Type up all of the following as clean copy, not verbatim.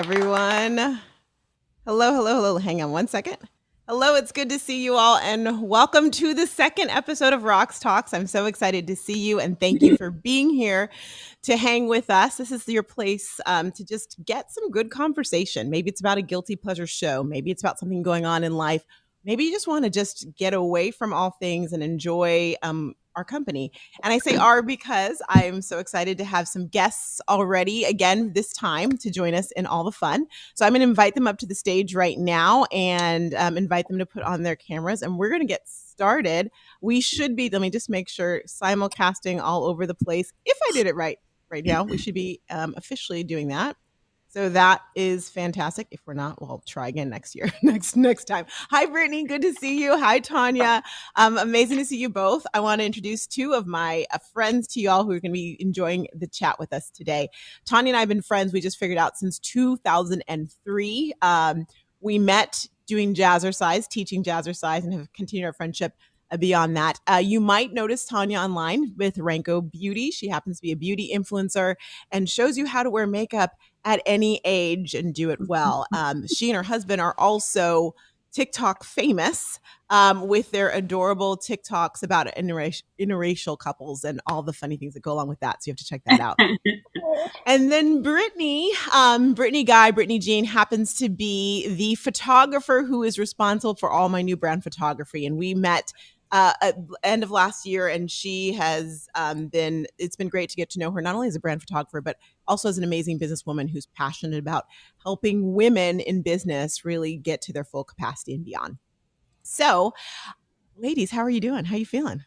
everyone. Hello, hello, hello. Hang on one second. Hello, it's good to see you all, and welcome to the second episode of RoxTalks. I'm so excited to see you, and thank you for being here to hang with us. This is your place to just get some good conversation. Maybe it's about a guilty pleasure show. Maybe it's about something going on in life. Maybe you just want to just get away from all things and enjoy our company. And I say our because I'm so excited to have some guests already, again, this time to join us in all the fun. So I'm going to invite them up to the stage right now and invite them to put on their cameras. And we're going to get started. We should be, let me just make sure, simulcasting all over the place. If I did it right now, we should be officially doing that. So that is fantastic. If we're not, we'll try again next year, next time. Hi, Brittany. Good to see you. Hi, Tanya. Amazing to see you both. I want to introduce two of my friends to y'all who are going to be enjoying the chat with us today. Tanya and I have been friends, we just figured out, since 2003. We met doing jazzercise, teaching jazzercise, and have continued our friendship beyond that. You might notice Tanya online with Ranko Beauty. She happens to be a beauty influencer and shows you how to wear makeup at any age and do it well. She and her husband are also TikTok famous with their adorable TikToks about interracial couples and all the funny things that go along with that. So you have to check that out. And then Brittany Jean happens to be the photographer who is responsible for all my new brand photography. And we met at end of last year, and she has it's been great to get to know her, not only as a brand photographer, but also as an amazing businesswoman who's passionate about helping women in business really get to their full capacity and beyond. So, ladies, how are you doing? How are you feeling?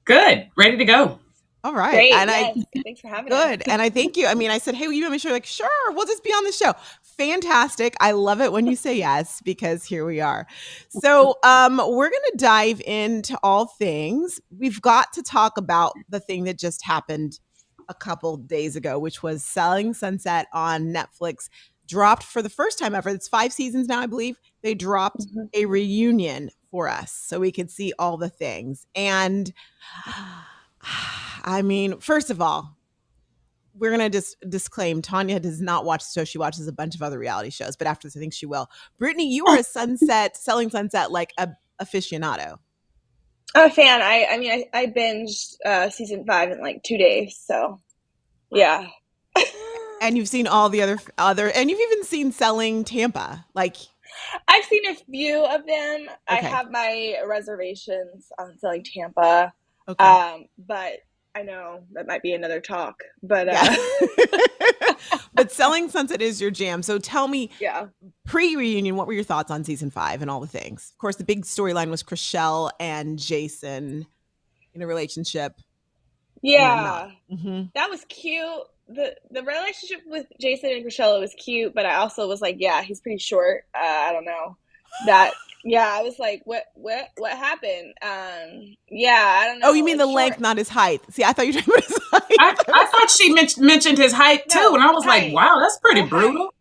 Good. Ready to go. All right. Great. And yes. Thanks for having us. Good. And I thank you. I mean, I said, hey, will you want me to show? Like, sure, we'll just be on the show. Fantastic. I love it when you say yes, because here we are. So we're going to dive into all things. We've got to talk about the thing that just happened a couple days ago, which was Selling Sunset on Netflix. Dropped for the first time ever. It's 5 seasons now, I believe. They dropped a reunion for us so we could see all the things. And I mean, first of all, we're going to just disclaim Tanya does not watch the show. She watches a bunch of other reality shows, but after this, I think she will. Brittany, you are a Selling Sunset, like a aficionado. I'm a fan. I binged season 5 in like 2 days. So, yeah. And you've seen all the other, and you've even seen Selling Tampa. Like, I've seen a few of them. Okay. I have my reservations on Selling Tampa. Okay. But I know that might be another talk, but yeah. But Selling Sunset is your jam. So tell me, pre-reunion, what were your thoughts on season 5 and all the things? Of course, the big storyline was Chrishell and Jason in a relationship. Yeah, that was cute. The relationship with Jason and Chrishell was cute, but I also was like, yeah, he's pretty short. I don't know that. Yeah, I was like, what happened? Yeah, I don't know. Oh, you mean the length, not his height? See, I thought you were talking about his height. I thought she mentioned his height too, and I was like, wow, that's pretty brutal.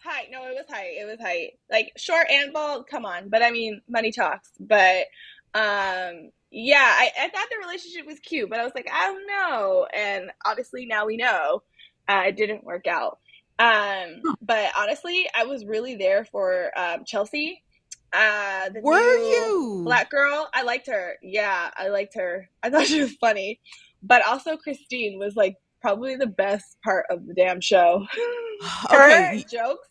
Height. No, it was height. It was height. Like short and bald. Come on. But I mean, money talks. But yeah, I thought the relationship was cute, but I was like, I don't know. And obviously now we know it didn't work out. But honestly, I was really there for Chelsea. Were you? Black girl. I liked her. Yeah, I liked her. I thought she was funny. But also Christine was like probably the best part of the damn show. Her jokes.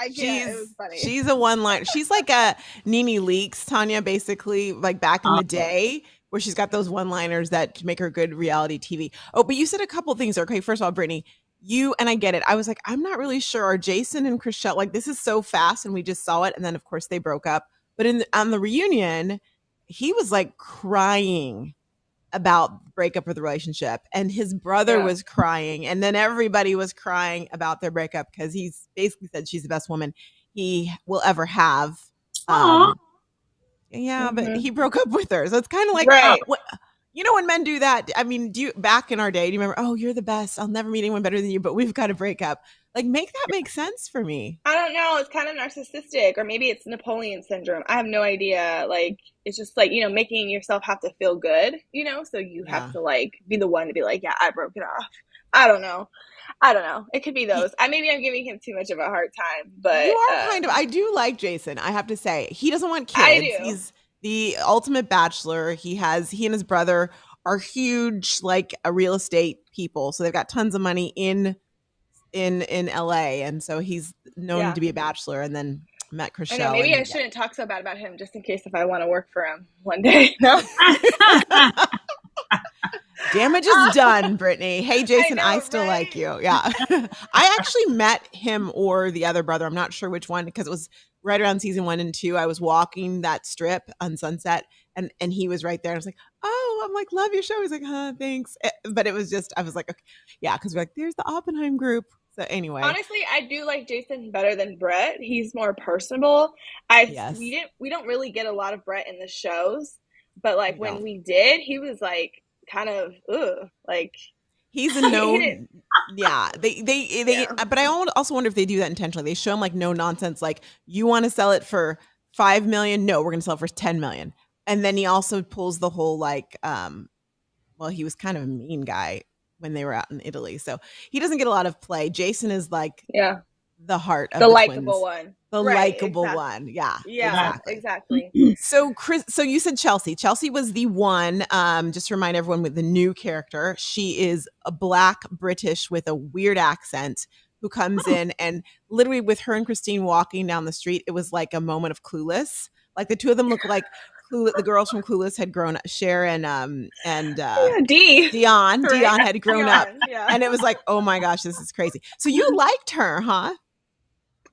It was funny. She's a one-liner. She's like a Nene Leakes, Tanya, basically, like back in the day, where she's got those one-liners that make her good reality TV. Oh, but you said a couple things. Okay, first of all, Brittany, and I get it. I was like, I'm not really sure. Are Jason and Chrishell, like, this is so fast, and we just saw it, and then of course they broke up. But on the reunion, he was like crying about the breakup of the relationship, and his brother was crying, and then everybody was crying about their breakup because he's basically said she's the best woman he will ever have. But he broke up with her, so it's kind of like, you know, when men do that. I mean, back in our day, do you remember? Oh, you're the best. I'll never meet anyone better than you, but we've got to break up. Like, make that make sense for me. I don't know. It's kind of narcissistic, or maybe it's Napoleon syndrome. I have no idea. Like, it's just like, you know, making yourself have to feel good, you know, so you have to like be the one to be like, yeah, I broke it off. I don't know. I don't know. It could be those. Maybe I'm giving him too much of a hard time, but You are kind of. I do like Jason. I have to say, he doesn't want I kids. do. He's the ultimate bachelor. He and his brother are huge, like a real estate people. So they've got tons of money in LA, and so he's known Yeah. to be a bachelor. And then met I know. Chriselle. Maybe I And shouldn't talk so bad about him, just in case if I want to work for him one day. No. damage is done, Brittany. Hey, Jason, know, I still like you. Yeah. I actually met him or the other brother. I'm not sure which one because it was right around season 1 and 2. I was walking that strip on Sunset and he was right there. I was like, oh, I'm like, love your show. He's like, huh, thanks. But it was just, I was like, okay. Yeah, because we're like, there's the Oppenheim group. So anyway. Honestly, I do like Jason better than Brett. He's more personable. Yes. We don't really get a lot of Brett in the shows, but like when No. we did, he was like kind of like he's a no. didn't- Yeah, they. Yeah. But I also wonder if they do that intentionally. They show him like no nonsense. Like you want to sell it for 5 million? No, we're going to sell it for 10 million. And then he also pulls the whole like, well, he was kind of a mean guy when they were out in Italy, so he doesn't get a lot of play. Jason is like yeah, the heart of the the likable twins. one. The Right, likable exactly. one. Yeah. Yeah, Exactly. exactly. So Chris, so you said Chelsea. Chelsea was the one, just to remind everyone, with the new character. She is a Black British with a weird accent who comes in and literally with her and Christine walking down the street, it was like a moment of Clueless. Like the two of them look like the girls from Clueless had grown up. Cher and Yeah, Dion right? had grown up. Yeah. And it was like, oh my gosh, this is crazy. So you liked her, huh?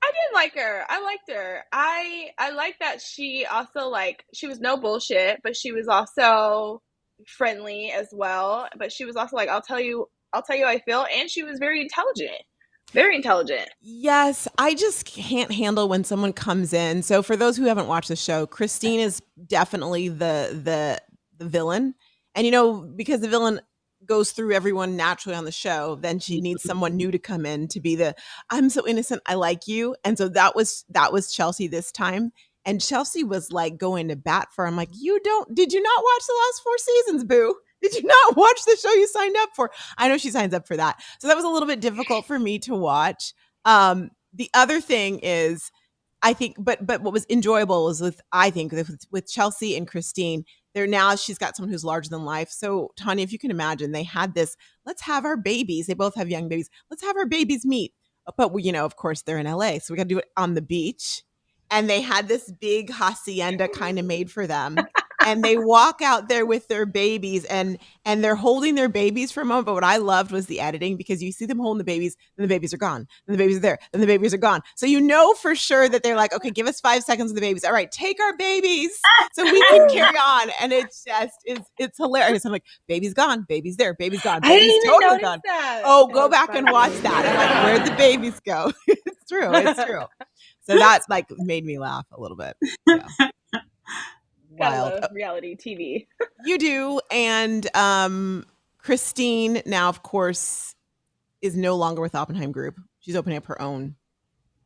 I did like her. I liked her. I like that she also like she was no bullshit, but she was also friendly as well. But she was also like, I'll tell you how I feel, and she was very intelligent. Very intelligent. Yes, I just can't handle when someone comes in. So for those who haven't watched the show, Christine is definitely the villain. And you know, because the villain goes through everyone naturally on the show, then she needs someone new to come in to be the I'm so innocent, I like you. And so that was Chelsea this time. And Chelsea was like going to bat for him, like, did you not watch the last 4 seasons, boo? Did you not watch the show you signed up for? I know she signs up for that. So that was a little bit difficult for me to watch. The other thing is, I think, but what was enjoyable was with Chelsea and Christine, she's got someone who's larger than life. So Tanya, if you can imagine, they had this, let's have our babies. They both have young babies. Let's have our babies meet. But we, of course they're in LA. So we got to do it on the beach. And they had this big hacienda kind of made for them. And they walk out there with their babies and they're holding their babies for a moment. But what I loved was the editing, because you see them holding the babies, then the babies are gone. Then the babies are there. Then the babies are gone. So you know for sure that they're like, okay, give us 5 seconds of the babies. All right, take our babies so we can carry on. And it's hilarious. I'm like, baby's gone, baby's there, baby's gone, baby's totally gone. That. Oh, go back and watch that. I'm like, where'd the babies go? It's true. It's true. So that like made me laugh a little bit. Yeah. Wild. Reality TV. You do. And Christine now, of course, is no longer with Oppenheim Group. She's opening up her own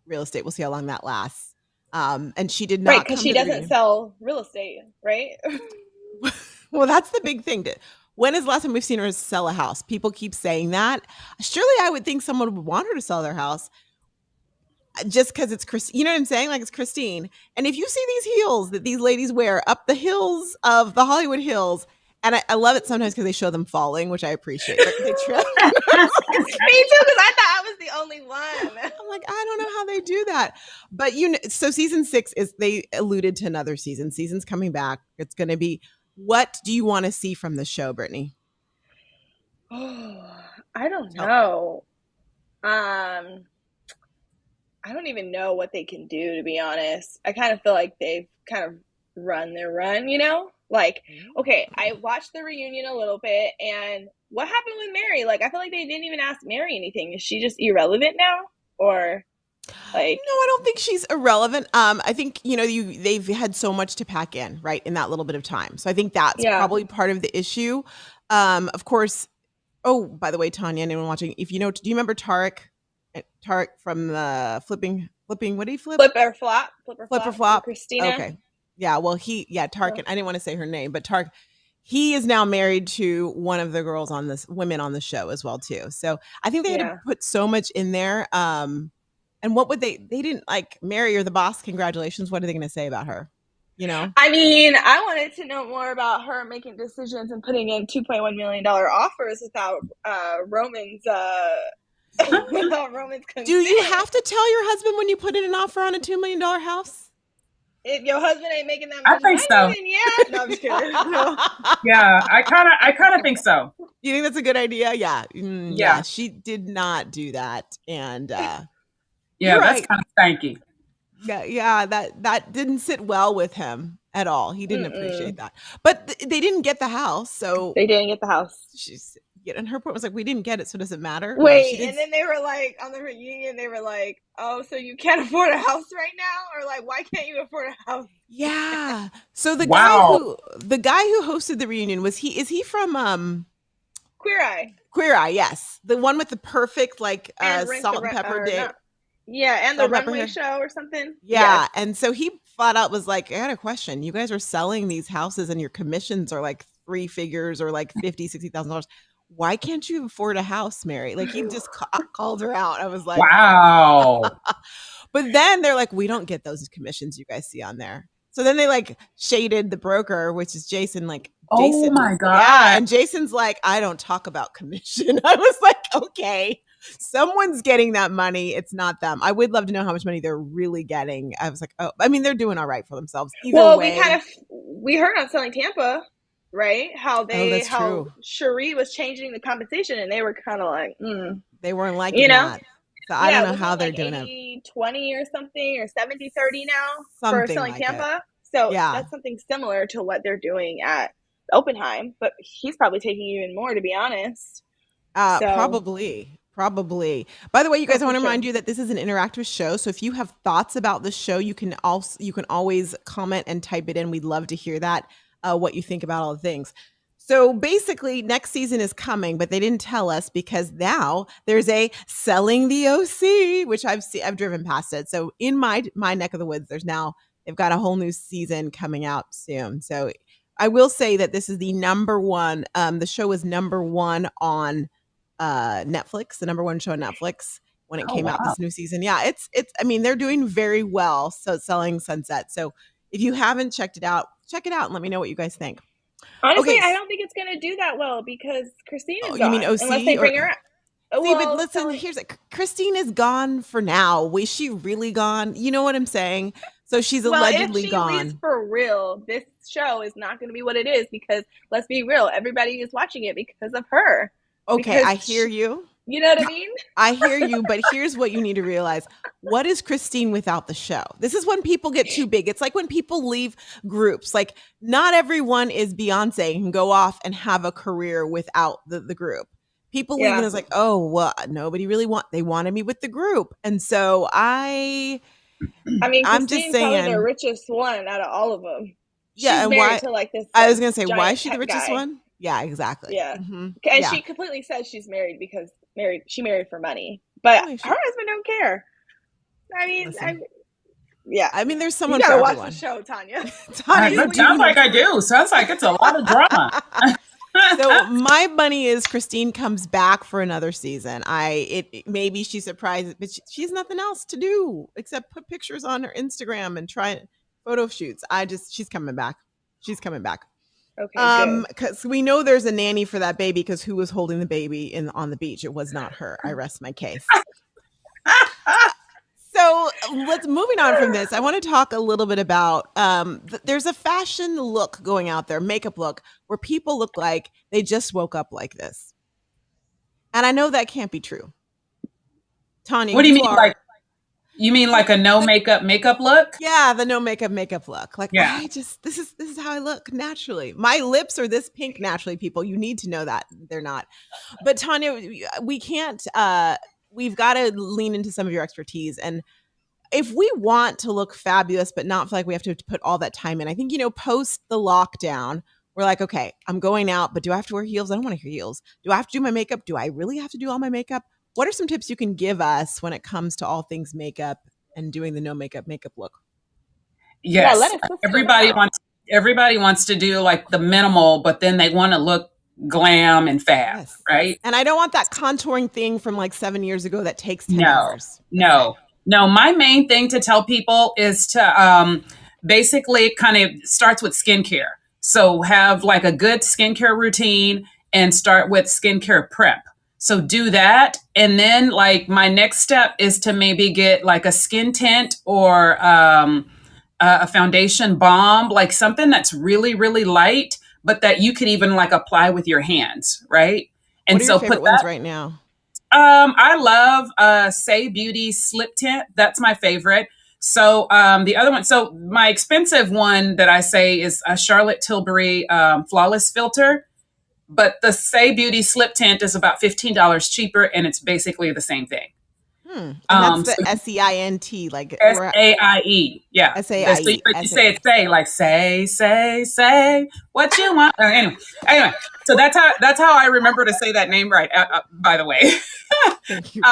real estate. We'll see how long that lasts. And she did not. Right, because she doesn't sell real estate, right? Well, that's the big thing. When is the last time we've seen her sell a house? People keep saying that. Surely I would think someone would want her to sell their house. Just because it's Christine, you know what I'm saying? Like, it's Christine. And if you see these heels that these ladies wear up the hills of the Hollywood Hills, and I love it sometimes because they show them falling, which I appreciate. Like, they trip. Me too, because I thought I was the only one. I'm like, I don't know how they do that. But so season 6 they alluded to another season. Season's coming back. It's going to be, what do you want to see from the show, Brittany? Oh, I don't know. I don't even know what they can do, to be honest. I kind of feel like they've kind of run their run, Like, okay, I watched the reunion a little bit, and what happened with Mary? Like, I feel like they didn't even ask Mary anything. Is she just irrelevant now? Or, like... No, I don't think she's irrelevant. I think, they've had so much to pack in, right, in that little bit of time. So I think that's probably part of the issue. Of course, oh, by the way, Tanya, anyone watching, do you remember Tarek? Tarek from the flipping, what do you flip? Flip or flop. Flip or flop. Christina. Okay. Yeah, well, Tarek, I didn't want to say her name, but Tarek, he is now married to one of the girls on this women on the show as well too. So I think they had to put so much in there. And what would they didn't like marry her the boss. Congratulations. What are they going to say about her? You know? I mean, I wanted to know more about her making decisions and putting in $2.1 million offers without Roman's without Roman's consent. Do you have to tell your husband when you put in an offer on a $2 million house? If your husband ain't making that much money, so. Then yeah. No, I'm just kidding. Yeah, I kind of think so. You think that's a good idea? Yeah. Yeah. She did not do that. And yeah, that's kind of stanky. Yeah, that didn't sit well with him at all. He didn't appreciate that. But they didn't get the house, so they didn't get the house. And her point was like, we didn't get it, so does it matter? Wait, and then they were like on the reunion, they were like, "Oh, so you can't afford a house right now, or like, why can't you afford a house?" Yeah. So the guy who hosted the reunion is he from Queer Eye? Queer Eye, yes, the one with the perfect like salt and pepper day. Yeah, and the runway show or something. Yeah, yes. And so he flat out was like, I had a question. You guys are selling these houses and your commissions are like 3 figures or like $50,000-$60,000. Why can't you afford a house, Mary? Like he just called her out. I was like, wow. But then they're like, we don't get those commissions you guys see on there. So then they like shaded the broker, which is Jason. Like, oh my God. Yeah, and Jason's like, I don't talk about commission. I was like, okay. Someone's getting that money. It's not them. I would love to know how much money they're really getting. I was like, oh, I mean, they're doing all right for themselves. Either way. we heard on Selling Tampa, right? How Cherie was changing the compensation, and they were kind of like, they weren't liking that. So I don't know how they're doing 80-20 or something, or 70-30 now something for Selling like Tampa. So that's something similar to what they're doing at Oppenheim, but he's probably taking even more, to be honest. Probably. By the way, you guys, I want to remind you that this is an interactive show. So if you have thoughts about the show, you can always comment and type it in. We'd love to hear that, what you think about all the things. So basically, next season is coming, but they didn't tell us because now there's a Selling the OC, which I've driven past it. So in my neck of the woods, they've got a whole new season coming out soon. So I will say that this is the number one. The show is number one on Netflix, the number one show on Netflix when it came out this new season. Yeah, it's I mean, they're doing very well. So Selling Sunset. So if you haven't checked it out, check it out and let me know what you guys think. Honestly, I don't think it's going to do that well because Christine is gone. You mean OC? Unless they bring her out. But listen, here's it. Christine is gone for now. Was she really gone? You know what I'm saying? So she's allegedly gone. If she leaves for real, this show is not going to be what it is because let's be real, everybody is watching it because of her. Okay, I hear you. You know what I mean? I hear you, but here's what you need to realize. What is Christine without the show? This is when people get too big. It's like when people leave groups. Like, not everyone is Beyonce and can go off and have a career without the group. People leave and it's like, oh, well, nobody really they wanted me with the group. And so I mean, I'm just saying, probably the richest one out of all of them. Yeah, she's married to like this. I was gonna say, why is she the richest one? Yeah, exactly. Yeah, and she completely says she's married because she married for money, but her husband don't care. I mean, I mean, there's someone. You gotta for watch everyone. the show, Tanya. Sounds like I do. Sounds like it's a lot of drama. So my money is Christine comes back for another season. Maybe she's surprised, but she's nothing else to do except put pictures on her Instagram and try photo shoots. She's coming back. She's coming back. Okay. Because we know there's a nanny for that baby. Because who was holding the baby on the beach? It was not her. I rest my case. So moving on from this. I want to talk a little bit about there's a fashion look going out there, makeup look, where people look like they just woke up like this. And I know that can't be true. Tanya, what do you mean? You mean like a no makeup look? Yeah, the no makeup look. Like, this is how I look naturally. My lips are this pink naturally, people. You need to know that they're not. But Tanya, we can't we've got to lean into some of your expertise. And if we want to look fabulous, but not feel like we have to put all that time in, I think, post the lockdown, we're like, okay, I'm going out, but do I have to wear heels? I don't want to wear heels. Do I have to do my makeup? Do I really have to do all my makeup? What are some tips you can give us when it comes to all things makeup and doing the no makeup look? Yes, everybody wants Everybody wants to do like the minimal, but then they want to look glam and fab, Yes. right? And I don't want that contouring thing from like 7 years ago that takes 10 No, hours. no, Okay. no. My main thing to tell people is to basically kind of starts with skincare. So have like a good skincare routine and start with skincare prep. So do that. And then like my next step is to maybe get like a skin tint or a foundation balm, like something that's really, really light, but that you could even like apply with your hands, right? What And are your so favorite put ones that. right now? I love Say Beauty Slip Tint. That's my favorite. So the other one, so my expensive one that I say is a Charlotte Tilbury Flawless Filter, but the Say Beauty Slip Tint is about $15 cheaper, and it's basically the same thing. And that's the So SEINT, like SAIE, yeah. So SAIE. but you say it, say like say what you want. Anyway, so that's how I remember to say that name right. By the way. Thank you.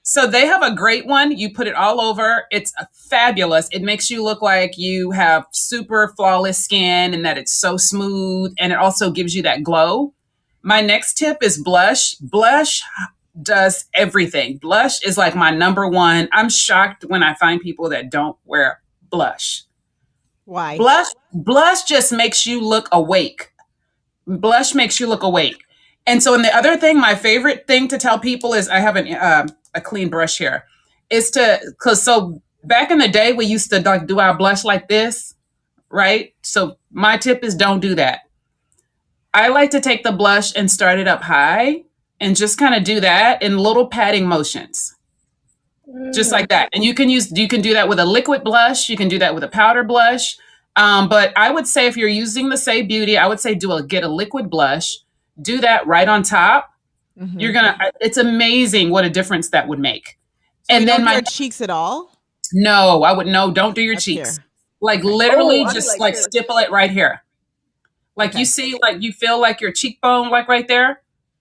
So they have a great one. You put it all over. It's fabulous. It makes you look like you have super flawless skin and that it's so smooth. And it also gives you that glow. My next tip is blush. Blush does everything. Blush is like my number one. I'm shocked when I find people that don't wear blush. Why? Blush just makes you look awake. Blush makes you look awake. And so, and the other thing, my favorite thing to tell people is I have a clean brush here, is to, because so back in the day, we used to like do our blush like this, right? So my tip is don't do that. I like to take the blush and start it up high and just kind of do that in little patting motions, just like that. And you can do that with a liquid blush. You can do that with a powder blush. But I would say if you're using the Say Beauty, I would say get a liquid blush, do that right on top. It's amazing what a difference that would make. So and then my cheeks at all? No, don't do your cheeks. Here. Like literally just like stipple it right here. Like you see, like you feel like your cheekbone, like right there.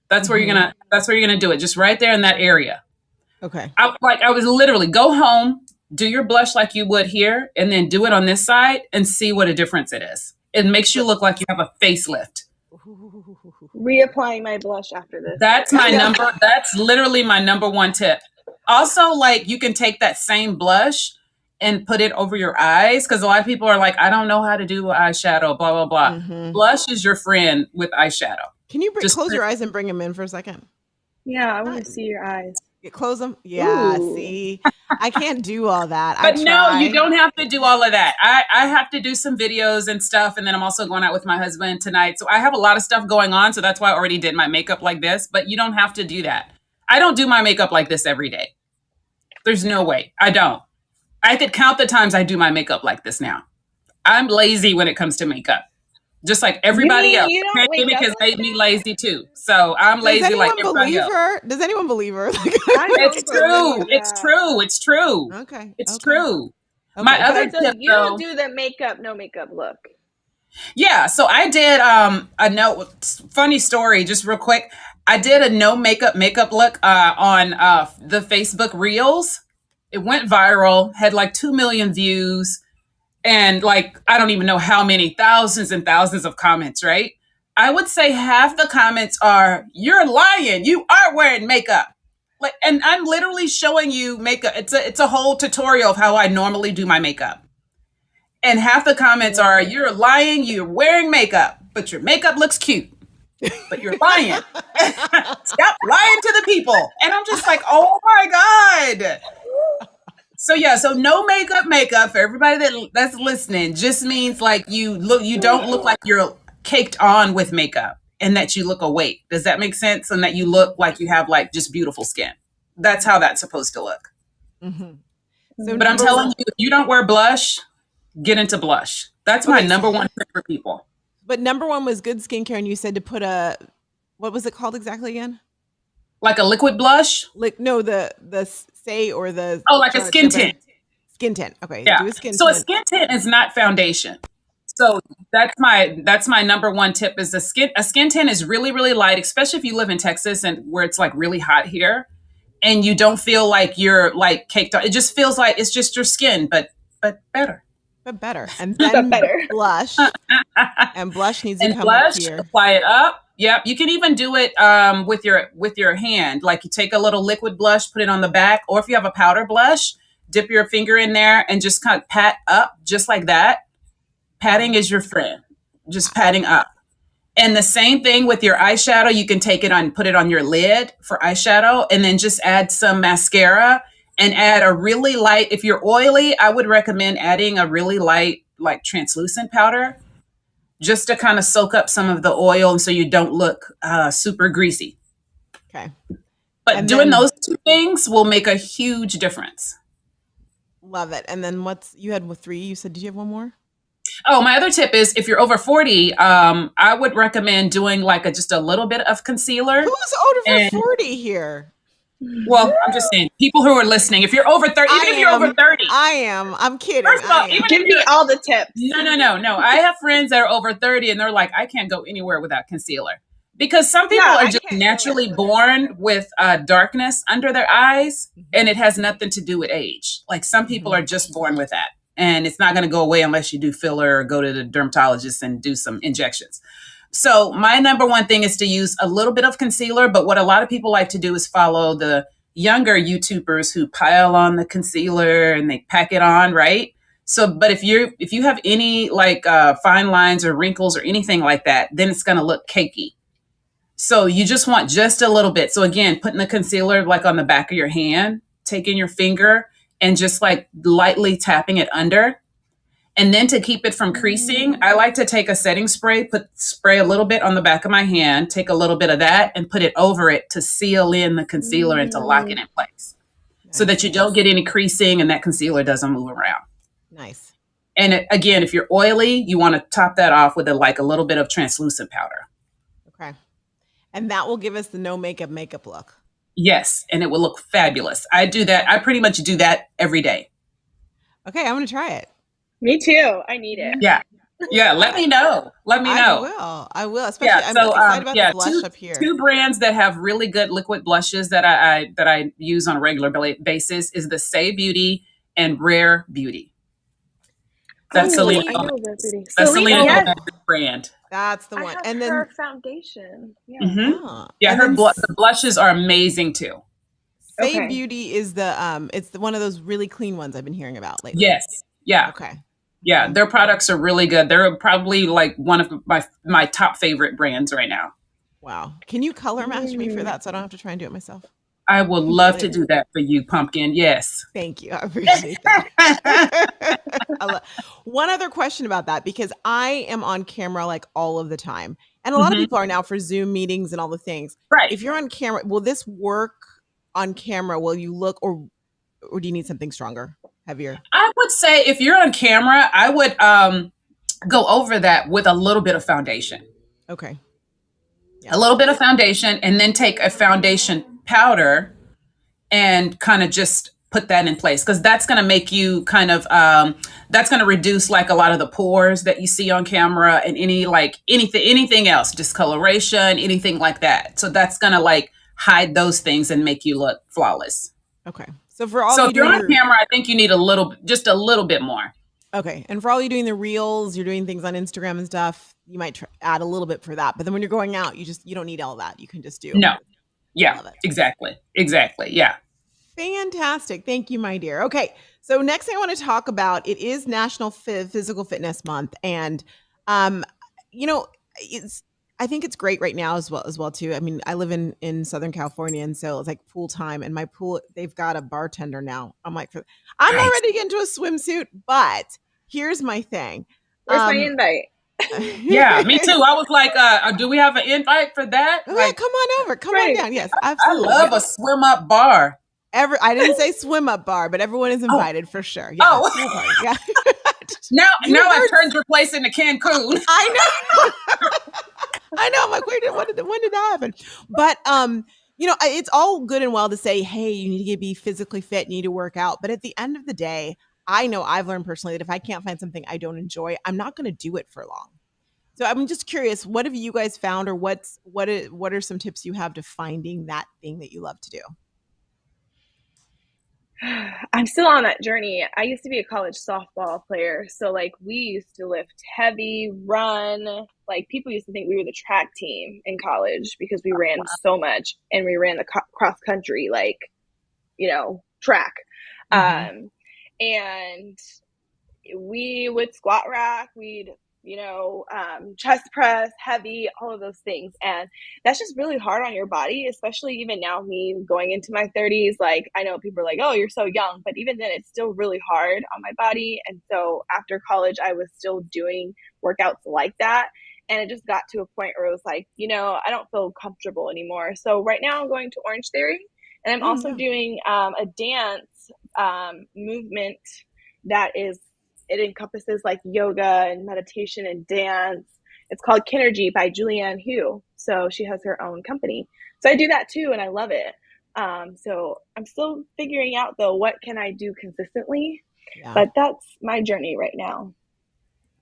That's where you're gonna do it. Just right there in that area. Okay. I was literally go home, do your blush like you would here, and then do it on this side and see what a difference it is. It makes you look like you have a facelift. Reapplying my blush after this. That's literally my number one tip. Also, like you can take that same blush and put it over your eyes, because a lot of people are like, I don't know how to do eyeshadow, blah, blah, blah. Blush is your friend with eyeshadow. Can you close your eyes and bring them in for a second? Yeah, I want to see your eyes. Close them. Yeah, ooh. See, I can't do all that. But no, you don't have to do all of that. I have to do some videos and stuff, and then I'm also going out with my husband tonight. So I have a lot of stuff going on. So that's why I already did my makeup like this. But you don't have to do that. I don't do my makeup like this every day. There's no way. I don't. I could count the times I do my makeup like this now. I'm lazy when it comes to makeup. Just like everybody else. The pandemic has made me lazy too. So I'm lazy like everybody else. Does anyone believe her? It's true. It's true. It's true. Okay. It's true. Okay. My other tip, you don't do the makeup, no makeup look. Yeah. So I did funny story, just real quick. I did a no makeup look on the Facebook Reels. It went viral, had like 2 million views. And like, I don't even know how many thousands and thousands of comments, right? I would say half the comments are, you're lying. You are wearing makeup. Like, and I'm literally showing you makeup. It's a whole tutorial of how I normally do my makeup. And half the comments are, you're lying. You're wearing makeup, but your makeup looks cute, but you're lying. Stop lying to the people. And I'm just like, oh my God. So yeah, so no makeup for everybody that's listening just means like you don't look like you're caked on with makeup and that you look awake. Does that make sense? And that you look like you have like just beautiful skin. That's how that's supposed to look. So but I'm telling you, if you don't wear blush, get into blush. That's my number one tip for people. But number one was good skincare, and you said to put what was it called exactly again? Like a liquid blush? Like no, the Say or the like a skin tint. Skin tint. Okay. Yeah. A skin tint is not foundation. So that's my number one tip is a skin tint is really, really light, especially if you live in Texas and where it's like really hot here and you don't feel like you're like caked on. It just feels like it's just your skin, but better. but better. And but then better. blush. And blush needs to And come up blush, here. apply it up. Yep, you can even do it with your hand. Like you take a little liquid blush, put it on the back, or if you have a powder blush, dip your finger in there and just kind of pat up, just like that. Patting is your friend. Just patting up. And the same thing with your eyeshadow. You can take it on, put it on your lid for eyeshadow, and then just add some mascara and add a really light. If you're oily, I would recommend adding a really light, like translucent powder, just to kind of soak up some of the oil, and so you don't look super greasy. Okay. But And doing then- those two things will make a huge difference. Love it. And then you had 3? You said, did you have one more? Oh, my other tip is if you're over 40, I would recommend doing like just a little bit of concealer. Who's over 40 here? Well, I'm just saying, people who are listening, if you're over 30, even if you're over 30. I am. I'm kidding. First of all, even Give if me you're, all the tips. no. I have friends that are over 30 and they're like, I can't go anywhere without concealer. Because some people Yeah, are I just can't go naturally anywhere born with darkness under their eyes, and it has nothing to do with age. Like some people are just born with that, and it's not going to go away unless you do filler or go to the dermatologist and do some injections. So my number one thing is to use a little bit of concealer, but what a lot of people like to do is follow the younger YouTubers who pile on the concealer and they pack it on, right? So, but if you have any like fine lines or wrinkles or anything like that, then it's going to look cakey. So you just want just a little bit. So again, putting the concealer like on the back of your hand, taking your finger and just like lightly tapping it under. And then to keep it from creasing, I like to take a setting spray, spray a little bit on the back of my hand, take a little bit of that and put it over it to seal in the concealer and to lock it in place. Nice. So that you don't get any creasing and that concealer doesn't move around. Nice. And again, if you're oily, you want to top that off with a little bit of translucent powder. Okay. And that will give us the no makeup look. Yes, and it will look fabulous. I do that. I pretty much do that every day. Okay, I'm going to try it. Me too. I need it. Yeah. Yeah, let me know. Let me know. I will. Especially, I'm excited about the blush up here. 2 brands that have really good liquid blushes that I use on a regular basis is the Say Beauty and Rare Beauty. That's Selena Gomez. That's Selena Gomez brand. That's the one. And then her foundation. Yeah. Mm-hmm. Yeah, the blushes are amazing too. Say Beauty is it's one of those really clean ones I've been hearing about lately. Yes. Yeah. Okay. Yeah, their products are really good. They're probably like one of my top favorite brands right now. Wow. Can you color match me for that so I don't have to try and do it myself? I would love to do that for you, Pumpkin. Yes. Thank you. I appreciate that. One other question about that, because I am on camera like all of the time. And a lot of people are now for Zoom meetings and all the things. Right. If you're on camera, will this work on camera? Will you look or do you need something stronger, heavier? I would say if you're on camera, I would go over that with a little bit of foundation. Okay. Yeah. A little bit of foundation, and then take a foundation powder and kind of just put that in place, because that's going to make you kind of that's going to reduce like a lot of the pores that you see on camera and anything else, discoloration, anything like that. So that's going to like hide those things and make you look flawless. Okay. So if you're on camera, I think you need just a little bit more. Okay. And for all you doing the reels, you're doing things on Instagram and stuff, you might add a little bit for that. But then when you're going out, you don't need all that. You can just do. No. Yeah, exactly. Yeah. Fantastic. Thank you, my dear. Okay. So next thing I want to talk about, it is National Physical Fitness Month. And, I think it's great right now as well too. I mean, I live in Southern California, and so it's like pool time, and my pool, they've got a bartender now. I'm like, I'm not ready to get into a swimsuit, but here's my thing. Where's my invite? Yeah, me too. I was like, do we have an invite for that? Oh, yeah, come on over. Come on down. Yes, absolutely. I love a swim up bar. I didn't say swim up bar, but everyone is invited for sure. Yeah, yeah. Now I've turned your place into Cancun. I know. I know. I'm like, wait, when did that happen? But it's all good and well to say, hey, you need to be physically fit, you need to work out. But at the end of the day, I know I've learned personally that if I can't find something I don't enjoy, I'm not going to do it for long. So I'm just curious, what have you guys found, or what are some tips you have to finding that thing that you love to do? I'm still on that journey. I used to be a college softball player. So, like, we used to lift heavy, run. Like, people used to think we were the track team in college because we ran so much and we ran the cross country, like, track. Mm-hmm. And we would squat rack, we'd chest press, heavy, all of those things. And that's just really hard on your body, especially even now, me going into my 30s. Like, I know people are like, oh, you're so young, but even then, it's still really hard on my body. And so after college, I was still doing workouts like that. And it just got to a point where it was like, I don't feel comfortable anymore. So right now, I'm going to Orange Theory. And I'm also Yeah. doing a dance movement that is, it encompasses like yoga and meditation and dance. It's called Kinergy by Julianne Hough. So she has her own company. So I do that too, and I love it. So I'm still figuring out though, what can I do consistently? Yeah. But that's my journey right now.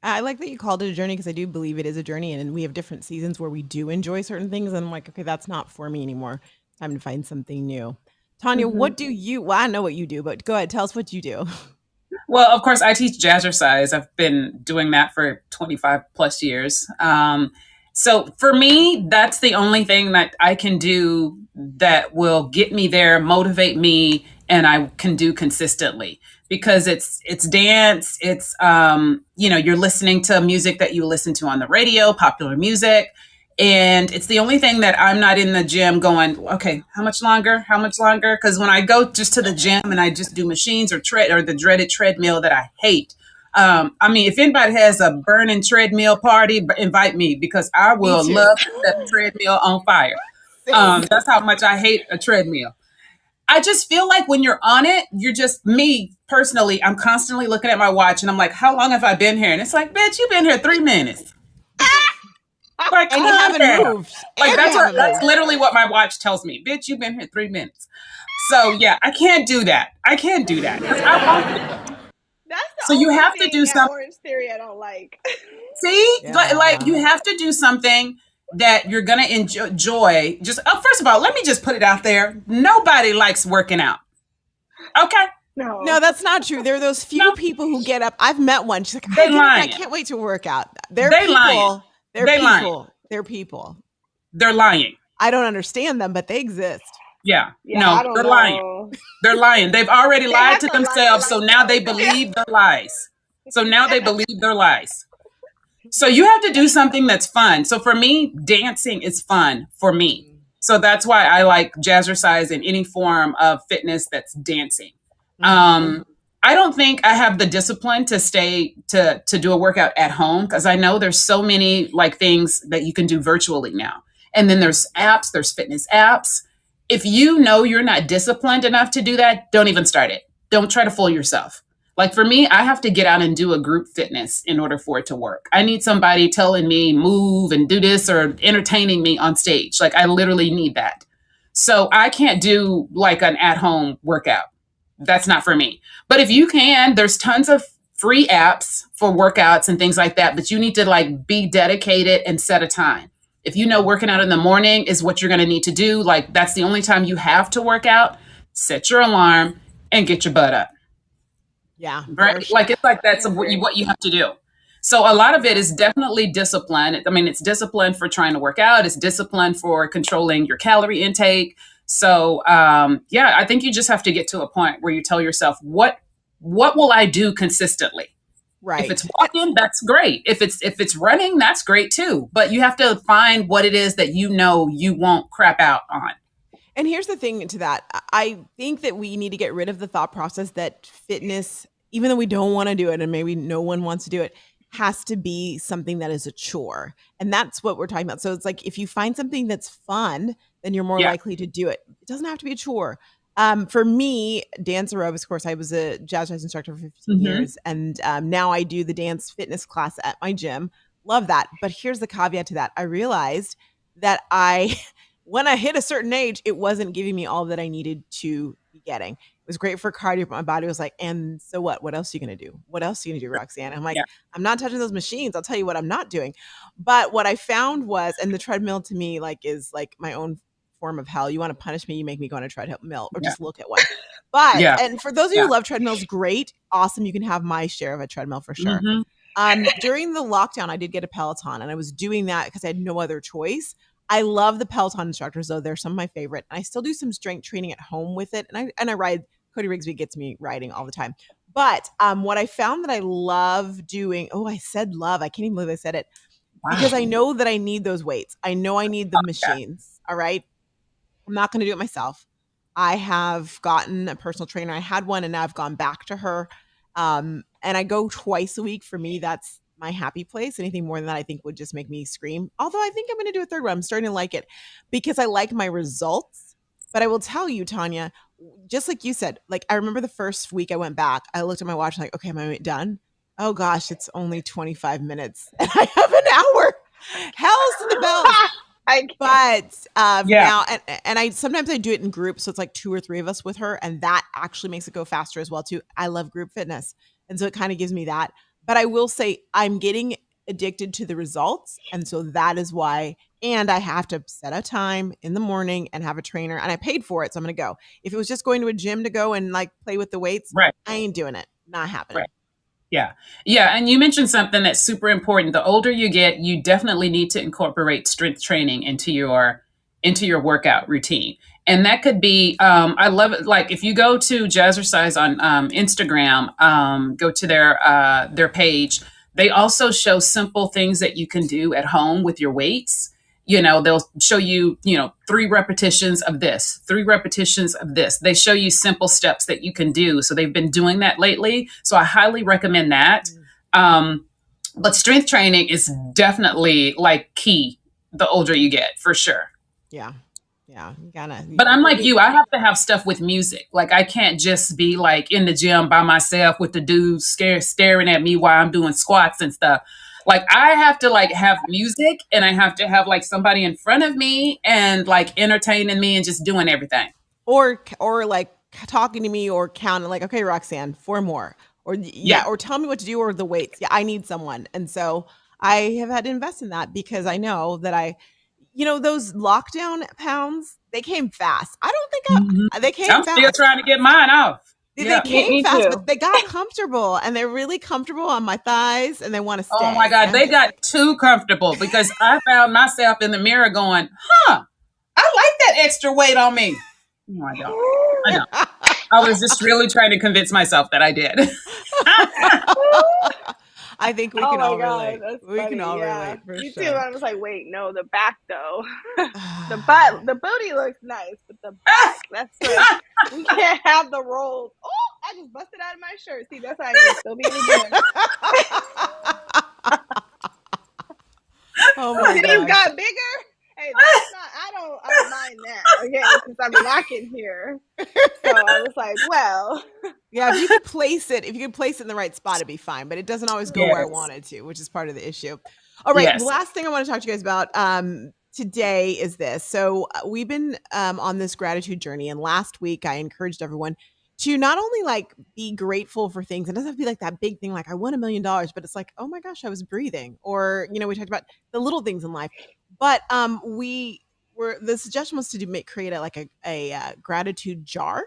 I like that you called it a journey because I do believe it is a journey, and we have different seasons where we do enjoy certain things. And I'm like, okay, that's not for me anymore. Time to find something new. Tanya, Mm-hmm. what do you? Well, I know what you do, but go ahead, tell us what you do. Well, of course, I teach jazzercise. I've been doing that for 25 plus years. So for me, that's the only thing that I can do that will get me there, motivate me, and I can do consistently because it's dance. It's you're listening to music that you listen to on the radio, popular music. And it's the only thing that I'm not in the gym going, okay, how much longer? How much longer? Because when I go just to the gym and I just do machines or the dreaded treadmill that I hate. I mean, if anybody has a burning treadmill party, invite me because I Me will too. love to set the treadmill on fire. Same. That's how much I hate a treadmill. I just feel like when you're on it, you're just me personally. I'm constantly looking at my watch and I'm like, how long have I been here? And it's like, bitch, you've been here 3 minutes. Like, And you calm haven't down. moved. Like And you haven't that's moved. literally what my watch tells me. Bitch, you've been here 3 minutes. So yeah, I can't do that. I can't do that because I want to. That's the So you only have to thing do at something. Orange Theory I don't like. See, like you Yeah. have to do something that you're gonna enjoy. Just first of all, let me just put it out there. Nobody likes working out. Okay, No, No. that's not true. There are those few no, people who get up. I've met one. She's like, I they get up and I lying. can't wait to work out. They're They lying. people. They're They lying. people. They're people. They're lying. I don't understand them, but they exist. Yeah, Yeah, no, I don't they're lying. know. They're lying. They've already They lied have to to lie to themselves, so now they themselves. Yeah. believe their lies. So now they believe their lies. So you have to do something that's fun. So for me, dancing is fun for me. So that's why I like jazzercise in any form of fitness that's dancing. Mm-hmm. I don't think I have the discipline to stay to do a workout at home because I know there's so many like things that you can do virtually now. And then there's apps, there's fitness apps. If you know you're not disciplined enough to do that, don't even start it. Don't try to fool yourself. Like for me, I have to get out and do a group fitness in order for it to work. I need somebody telling me move and do this or entertaining me on stage. Like I literally need that. So I can't do like an at home workout. That's not for me. But if you can, there's tons of free apps for workouts and things like that, but you need to like be dedicated and set a time. If you know working out in the morning is what you're going to need to do, like that's the only time you have to work out, set your alarm and get your butt up. Yeah, Right? for sure. Like it's like I that's agree. what you have to do. So a lot of it is definitely discipline. I mean, it's discipline for trying to work out. It's discipline for controlling your calorie intake. So yeah, I think you just have to get to a point where you tell yourself, what will I do consistently? If Right. it's walking, that's great. If it's running, that's great too. But you have to find what it is that you know you won't crap out on. And here's the thing to that. I think that we need to get rid of the thought process that fitness, even though we don't want to do it and maybe no one wants to do it, has to be something that is a chore. And that's what we're talking about. So it's like if you find something that's fun, then you're more Yeah. likely to do it. It doesn't have to be a chore. For me, dance aerobics course, I was a jazz instructor for 15 Mm-hmm. years. And now I do the dance fitness class at my gym. Love that. But here's the caveat to that. I realized that when I hit a certain age, it wasn't giving me all that I needed to be getting. It was great for cardio, but my body was like, and so what? What else are you going to do? What else are you going to do, Roxanne? I'm like, Yeah. I'm not touching those machines. I'll tell you what I'm not doing. But what I found was, and the treadmill to me like is like my own form of hell. You want to punish me, you make me go on a treadmill or Yeah. just look at one. But, Yeah. and for those of you Yeah. who love treadmills, great. Awesome. You can have my share of a treadmill for sure. Hmm. During the lockdown, I did get a Peloton and I was doing that because I had no other choice. I love the Peloton instructors though. They're some of my favorite. And I still do some strength training at home with it. And I ride, Cody Rigsby gets me riding all the time. But what I found that I love doing, oh, I said love. I can't even believe I said it because I Wow. know that I need those weights. I know I need the Yeah. machines. All right. I'm not going to do it myself. I have gotten a personal trainer. I had one and now I've gone back to her. And I go twice a week. For me, that's my happy place. Anything more than that, I think would just make me scream. Although I think I'm going to do a third one. I'm starting to like it because I like my results. But I will tell you, Tanya, just like you said, like I remember the first week I went back, I looked at my watch, like, okay, am I done? Oh gosh, it's only 25 minutes and I have an hour. Hell's to the bells. But Yeah. now, and I sometimes I do it in groups, so it's like 2 or 3 of us with her, and that actually makes it go faster as well too. I love group fitness, and so it kind of gives me that. But I will say I'm getting addicted to the results, and so that is why. And I have to set a time in the morning and have a trainer, and I paid for it, so I'm going to go. If it was just going to a gym to go and like play with the weights, Right. I ain't doing it. Not Right. happening. Yeah. Yeah. And you mentioned something that's super important. The older you get, you definitely need to incorporate strength training into your workout routine. And that could be, I love it. Like if you go to Jazzercise on Instagram, go to their page. They also show simple things that you can do at home with your weights. They'll show you, 3 repetitions of this, 3 repetitions of this. They show you simple steps that you can do. So they've been doing that lately. So I highly recommend that. Mm, Um, but strength training is definitely like key the older you get, for sure. yeah, yeah. You gotta. But I'm like you, I have to have stuff with music. Like I can't just be like in the gym by myself with the dudes staring at me while I'm doing squats and stuff. Like I have to like have music and I have to have like somebody in front of me and like entertaining me and just doing everything. Or like talking to me or counting like, okay, Roxanne, 4 more, or yeah, Yeah. or tell me what to do, or the weights. Yeah, I need someone, and so I have had to invest in that because I know that those lockdown pounds, they came fast. I don't think Mhm. they came I'm still fast. trying to get mine off. They Yeah. came Me fast, but too. they got comfortable, and they're really comfortable on my thighs, and they want to Oh my stay. God, And they got too comfortable because I found myself in the mirror going, huh, I like that extra weight on me. No, I don't. I don't. I was just really trying to convince myself that I did. I think we Oh can my all god, relate. that's We can funny. all Yeah, relate for me too. sure. I was like, wait, no, the back though. The booty looks nice, but the back, that's like we can't have the rolls. Oh, I just busted out of my shirt. See, that's how I need to still be in the gym. Oh The my titties gosh. got bigger. Hey, that's not. I don't mind that. Okay, because I'm lacking here. So I was like, well, Yeah, if you could place it in the right spot, it'd be fine, but it doesn't always go where I Yes. want it to, which is part of the issue. All right, the Yes. last thing I want to talk to you guys about today is this. So we've been on this gratitude journey, and last week I encouraged everyone to not only like be grateful for things. It doesn't have to be like that big thing, like I won $1 million, but it's like, oh my gosh, I was breathing, or we talked about the little things in life. But the suggestion was to create a gratitude jar.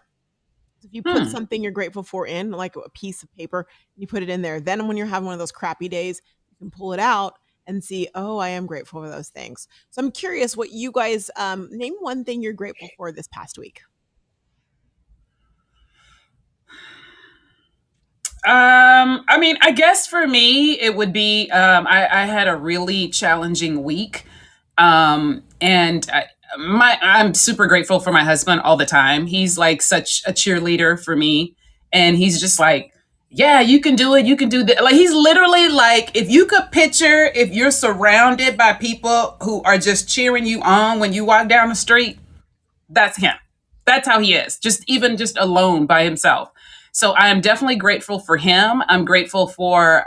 If you put Hmm. something you're grateful for in, like a piece of paper, and you put it in there, then when you're having one of those crappy days, you can pull it out and see, oh, I am grateful for those things. So I'm curious what you guys name one thing you're grateful for this past week. I mean, I guess for me, it would be I had a really challenging week. And I'm super grateful for my husband all the time. He's like such a cheerleader for me. And he's just like, yeah, you can do it. You can do that. Like, he's literally like, if you could picture if you're surrounded by people who are just cheering you on when you walk down the street, that's him. That's how he is. Just alone by himself. So I am definitely grateful for him. I'm grateful for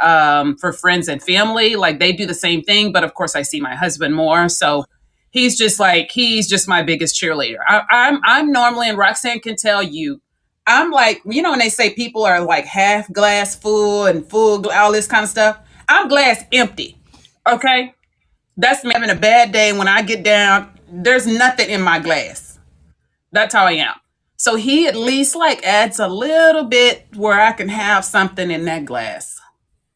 friends and family. Like they do the same thing, but of course I see my husband more. So he's just my biggest cheerleader. I'm normally, and Roxanne can tell you, I'm like, when they say people are like half glass full and all this kind of stuff. I'm glass empty. Okay, that's me having a bad day. When I get down, there's nothing in my glass. That's how I am. So he at least like adds a little bit where I can have something in that glass.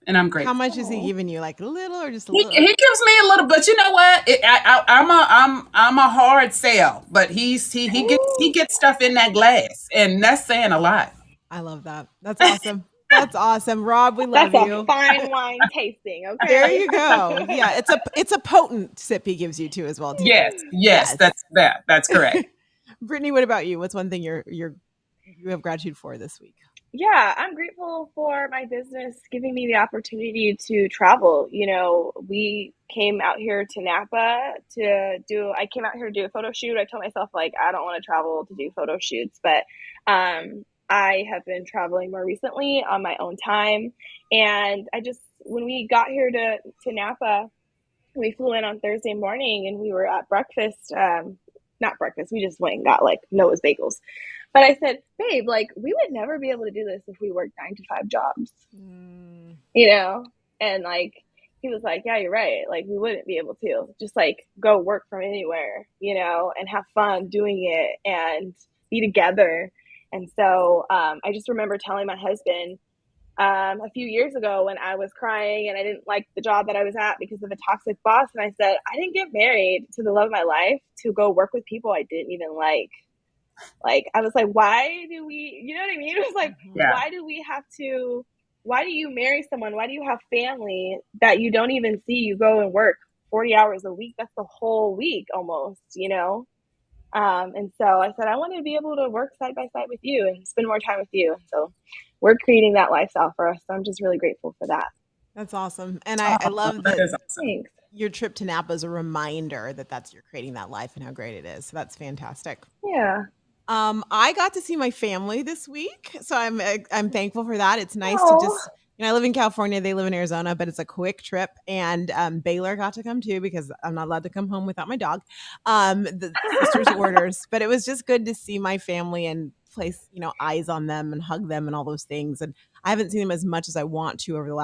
And I'm How grateful. much is he giving you? Like a little or just a He little? gives me a little, but you know what? I'm a hard sell, but he gets stuff in that glass, and that's saying a lot. I love that. That's awesome. That's awesome. Rob, we love That's a you. fine wine tasting, There okay? you go. Yeah, it's a potent sip he gives you too as well too. Yes, Yes. that's correct. Brittany, what about you? What's one thing you have gratitude for this week? Yeah, I'm grateful for my business giving me the opportunity to travel. You know, we came out here to Napa I came out here to do a photo shoot. I told myself, like, I don't want to travel to do photo shoots, but I have been traveling more recently on my own time. And when we got here to Napa, we flew in on Thursday morning and we were at breakfast. Not breakfast, we just went and got like Noah's Bagels. But I said, babe, like, we would never be able to do this if we worked 9 to 5 jobs, you know? And like, he was like, yeah, you're right. Like, we wouldn't be able to just like go work from anywhere, and have fun doing it and be together. And so I just remember telling my husband a few years ago when I was crying and I didn't like the job that I was at because of a toxic boss. And I said, I didn't get married to the love of my life to go work with people I didn't even like. Like, I was like, why do we, you know what I mean? It was like, Yeah. why do you marry someone? Why do you have family that you don't even see? You go and work 40 hours a week. That's the whole week almost, And so I said, I want to be able to work side by side with you and spend more time with you. And so we're creating that lifestyle for us. So I'm just really grateful for that. That's awesome. And I love that is awesome. Thanks. your trip to Napa is a reminder that you're creating that life and how great it is. So that's fantastic. Yeah. I got to see my family this week, so I'm thankful for that. It's nice to Aw. just, I live in California, they live in Arizona, but it's a quick trip. And Baylor got to come too because I'm not allowed to come home without my dog. The sister's orders, but it was just good to see my family and place eyes on them and hug them and all those things. And I haven't seen them as much as I want to over the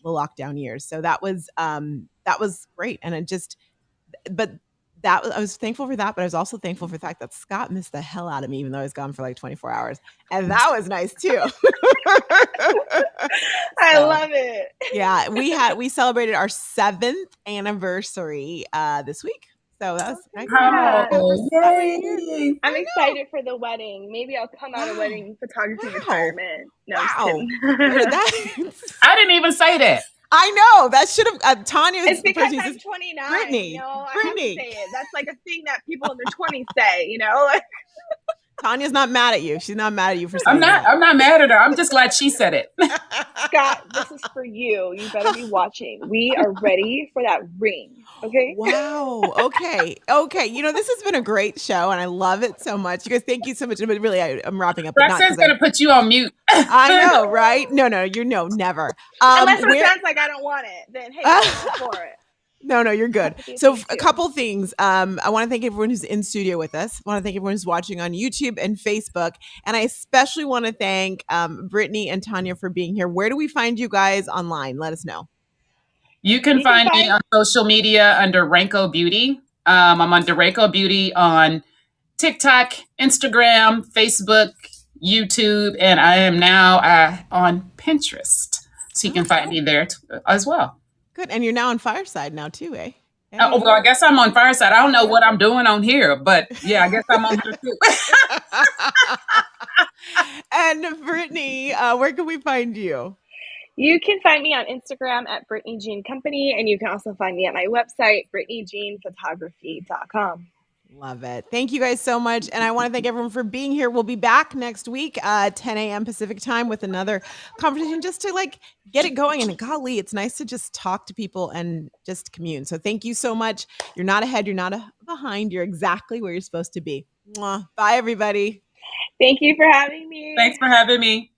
lockdown years. So that was great, and but I was thankful for that, but I was also thankful for the fact that Scott missed the hell out of me, even though I was gone for like 24 hours. And that was nice too. I love it. Yeah, we celebrated our 7th anniversary this week. So that was yay. I'm excited for the wedding. Maybe I'll come out of wedding photography retirement. No, wow. Where did that? I didn't even say that. I know that should have Tanya. It's because I'm 29. Brittany, I Brittany. have to say it. That's like a thing that people in their 20s say. Like, Tanya's not mad at you. She's not mad at you for saying that. I'm not mad at her. I'm just glad she said it. Scott, this is for you. You better be watching. We are ready for that ring. Okay. Wow. Okay. This has been a great show, and I love it so much. You guys, thank you so much. But really, I'm wrapping up. Roxanne's going to put you on mute. I know, right? No, never. Unless it sounds like I don't want it, then hey, go for it. No, you're good. So a couple things. I want to thank everyone who's in studio with us. I want to thank everyone who's watching on YouTube and Facebook. And I especially want to thank Brittany and Tanya for being here. Where do we find you guys online? Let us know. You can find me on social media under Ranko Beauty. I'm on Ranko Beauty on TikTok, Instagram, Facebook, YouTube, and I am now on Pinterest. So you can find me there as well. Good. And you're now on Fireside now too, eh? Hey. Well, I guess I'm on Fireside. I don't know what I'm doing on here, but yeah, I guess I'm on here too. And Brittany, where can we find you? You can find me on Instagram at Brittany Jean Company, and you can also find me at my website, BrittanyJeanPhotography.com. Love it. Thank you guys so much. And I want to thank everyone for being here. We'll be back next week, 10 a.m. Pacific time with another conversation just to get it going. And golly, it's nice to just talk to people and just commune. So thank you so much. You're not ahead. You're not behind. You're exactly where you're supposed to be. Mwah. Bye, everybody. Thank you for having me. Thanks for having me.